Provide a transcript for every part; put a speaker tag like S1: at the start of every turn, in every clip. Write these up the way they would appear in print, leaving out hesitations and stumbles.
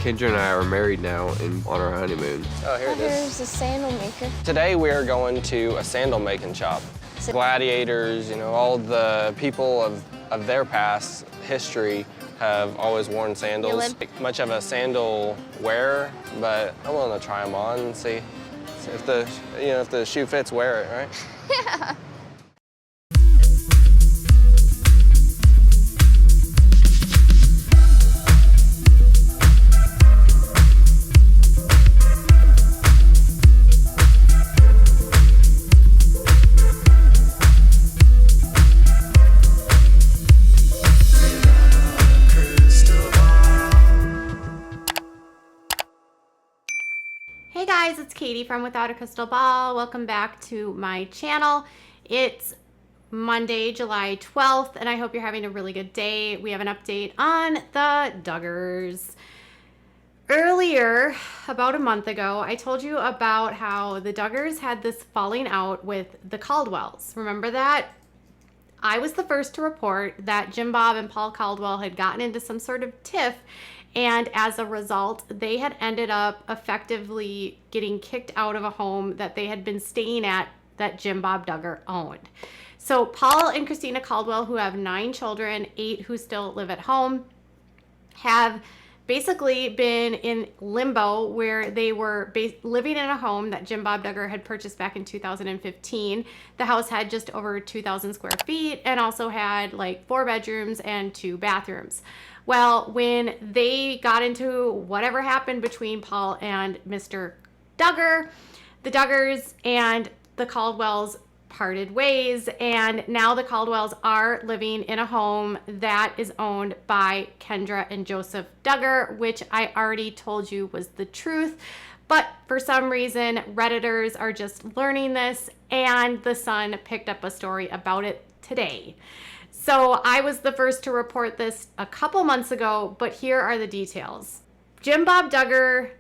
S1: Kendra and I are married now and on our honeymoon.
S2: Oh, here it is.
S3: Here's the sandal maker.
S2: Today we are going to a sandal making shop. Gladiators, you know, all the people of their past history have always worn sandals. Much of a sandal wearer, but I'm willing to try them on and see if the shoe fits, wear it, right?
S3: Yeah.
S4: Hey guys, it's Katie from Without a Crystal Ball. Welcome back to my channel. It's Monday, July 12th, and I hope you're having a really good day. We have an update on the Duggars. Earlier, about a month ago, I told you about how the Duggars had this falling out with the Caldwells. Remember that? I was the first to report that Jim Bob and Paul Caldwell had gotten into some sort of tiff, and as a result, they had ended up effectively getting kicked out of a home that they had been staying at that Jim Bob Duggar owned. So Paul and Christina Caldwell, who have 9 children, 8 who still live at home, have basically been in limbo where they were living in a home that Jim Bob Duggar had purchased back in 2015. The house had just over 2,000 square feet and also had like 4 bedrooms and 2 bathrooms. Well, when they got into whatever happened between Paul and Mr. Duggar, the Duggars and the Caldwells parted ways, and now the Caldwells are living in a home that is owned by Kendra and Joseph Duggar, which I already told you was the truth. But for some reason, Redditors are just learning this, and the Sun picked up a story about it today. So I was the first to report this a couple months ago, but here are the details. Jim Bob Duggar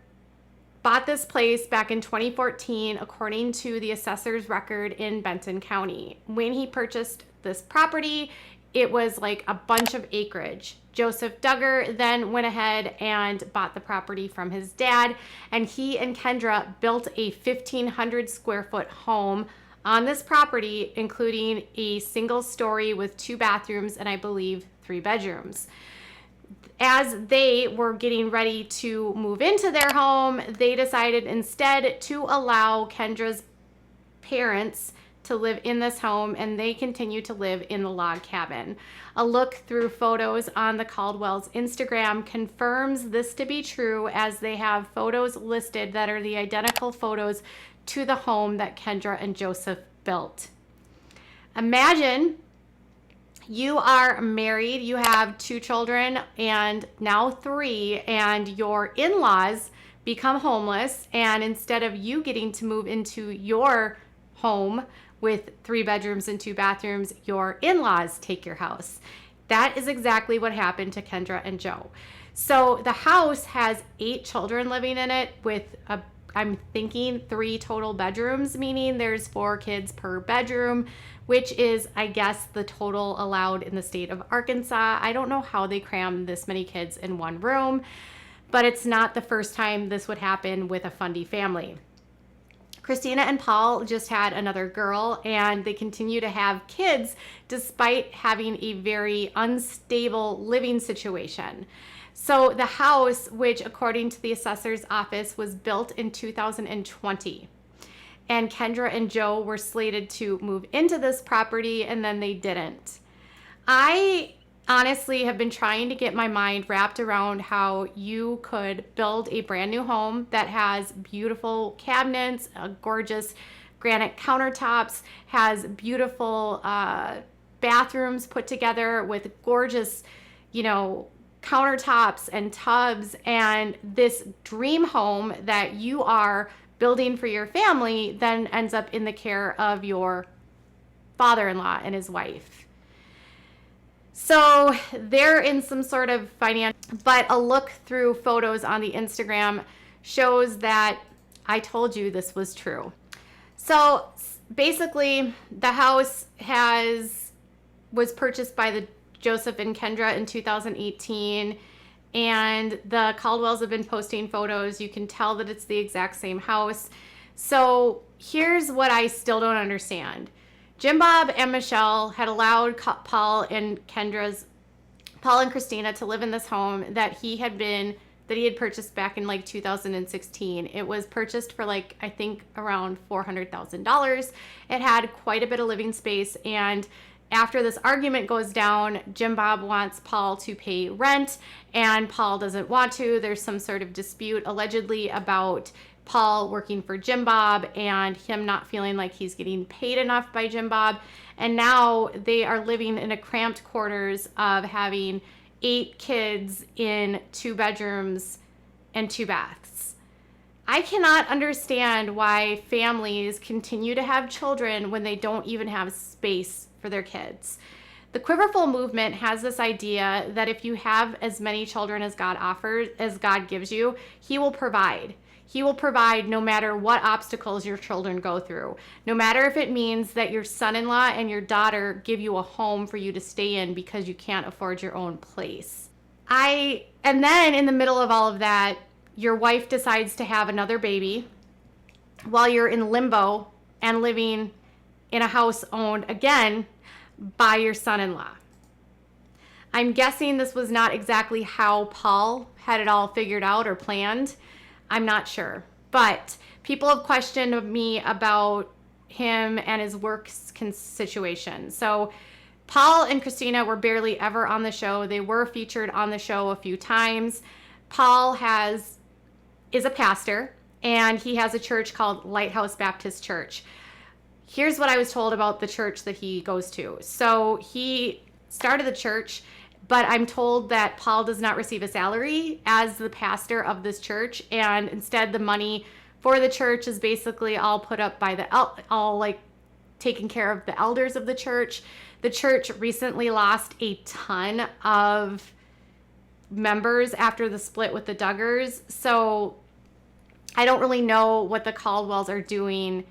S4: bought this place back in 2014, according to the assessor's record in Benton County. When he purchased this property, it was like a bunch of acreage. Joseph Duggar then went ahead and bought the property from his dad, and he and Kendra built a 1,500 square foot home on this property, including a single story with 2 bathrooms and I believe 3 bedrooms. As they were getting ready to move into their home, they decided instead to allow Kendra's parents to live in this home, and they continue to live in the log cabin. A look through photos on the Caldwell's Instagram confirms this to be true, as they have photos listed that are the identical photos to the home that Kendra and Joseph built. Imagine you are married, you have 2 children and now 3, and your in-laws become homeless, and instead of you getting to move into your home with 3 bedrooms and 2 bathrooms, your in-laws take your house. That is exactly what happened to Kendra and Joe. So the house has 8 children living in it with I'm thinking 3 total bedrooms, meaning there's 4 kids per bedroom, which is, I guess, the total allowed in the state of Arkansas. I don't know how they cram this many kids in one room, but it's not the first time this would happen with a Fundy family. Christina and Paul just had another girl, and they continue to have kids despite having a very unstable living situation. So the house, which according to the assessor's office was built in 2020, and Kendra and Joe were slated to move into this property, and then they didn't. I honestly have been trying to get my mind wrapped around how you could build a brand new home that has beautiful cabinets, gorgeous granite countertops, has beautiful bathrooms put together with gorgeous, countertops and tubs, and this dream home that you are building for your family then ends up in the care of your father-in-law and his wife. So they're in some sort of financial, but a look through photos on the Instagram shows that I told you this was true. So basically the house was purchased by the Joseph and Kendra in 2018. and the Caldwells have been posting photos. You can tell that it's the exact same house. So here's what I still don't understand. Jim Bob and Michelle had allowed Paul and Christina to live in this home that he had purchased back in like 2016. It was purchased for like, I think around $400,000. It had quite a bit of living space, and after this argument goes down, Jim Bob wants Paul to pay rent, and Paul doesn't want to. There's some sort of dispute allegedly about Paul working for Jim Bob and him not feeling like he's getting paid enough by Jim Bob. And now they are living in a cramped quarters of having 8 kids in 2 bedrooms and 2 baths. I cannot understand why families continue to have children when they don't even have space for their kids. The Quiverful movement has this idea that if you have as many children as God gives you, He will provide. He will provide no matter what obstacles your children go through. No matter if it means that your son-in-law and your daughter give you a home for you to stay in because you can't afford your own place. And then in the middle of all of that, your wife decides to have another baby while you're in limbo and living in a house owned, again, by your son-in-law. I'm guessing this was not exactly how Paul had it all figured out or planned. I'm not sure. But people have questioned me about him and his work situation. So Paul and Christina were barely ever on the show. They were featured on the show a few times. Paul is a pastor, and he has a church called Lighthouse Baptist Church. Here's what I was told about the church that he goes to. So he started the church, but I'm told that Paul does not receive a salary as the pastor of this church, and instead the money for the church is basically all put up by taken care of the elders of the church. The church recently lost a ton of members after the split with the Duggars, so I don't really know what the Caldwells are doing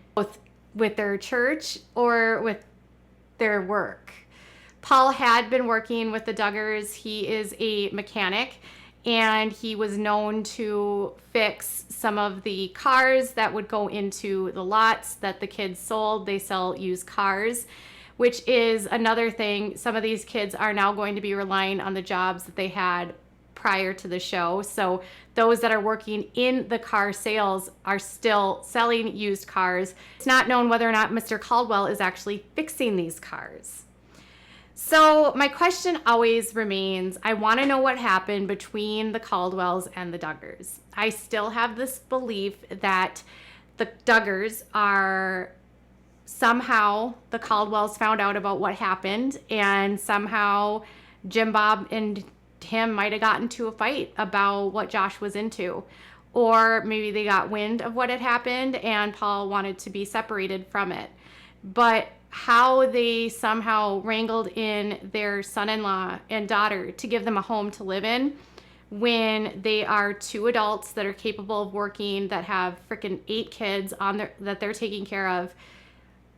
S4: with their church or with their work. Paul had been working with the Duggars. He is a mechanic, and he was known to fix some of the cars that would go into the lots that the kids sold. They sell used cars, which is another thing. Some of these kids are now going to be relying on the jobs that they had prior to the show. So those that are working in the car sales are still selling used cars. It's not known whether or not Mr. Caldwell is actually fixing these cars. So my question always remains, I want to know what happened between the Caldwells and the Duggars. I still have this belief that the Duggars are somehow, the Caldwells found out about what happened, and somehow Jim Bob and him might have gotten into a fight about what Josh was into. Or maybe they got wind of what had happened and Paul wanted to be separated from it. But how they somehow wrangled in their son-in-law and daughter to give them a home to live in when they are 2 adults that are capable of working, that have freaking 8 kids that they're taking care of.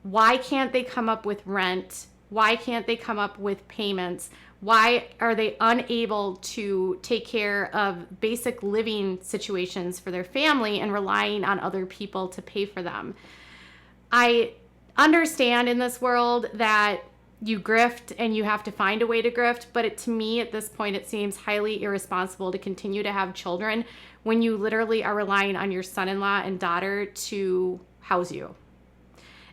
S4: Why can't they come up with rent? Why can't they come up with payments? Why are they unable to take care of basic living situations for their family and relying on other people to pay for them? I understand in this world that you grift and you have to find a way to grift, but to me at this point it seems highly irresponsible to continue to have children when you literally are relying on your son-in-law and daughter to house you.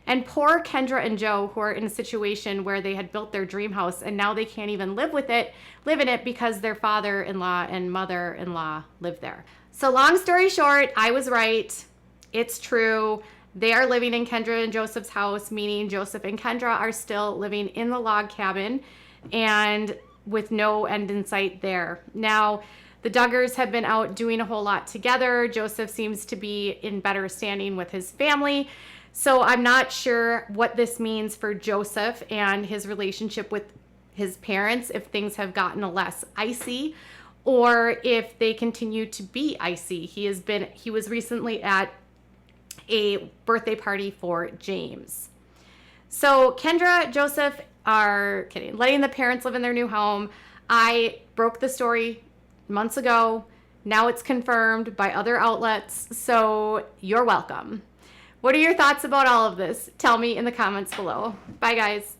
S4: And poor Kendra and Joe, who are in a situation where they had built their dream house and now they can't even live in it because their father-in-law and mother-in-law live there. So long story short, I was right. It's true. They are living in Kendra and Joseph's house, meaning Joseph and Kendra are still living in the log cabin and with no end in sight there. Now, the Duggars have been out doing a whole lot together. Joseph seems to be in better standing with his family. So I'm not sure what this means for Joseph and his relationship with his parents, if things have gotten less icy or if they continue to be icy. He was recently at a birthday party for James. So Kendra, Joseph are letting the parents live in their new home. I broke the story months ago. Now it's confirmed by other outlets, so you're welcome. What are your thoughts about all of this? Tell me in the comments below. Bye, guys.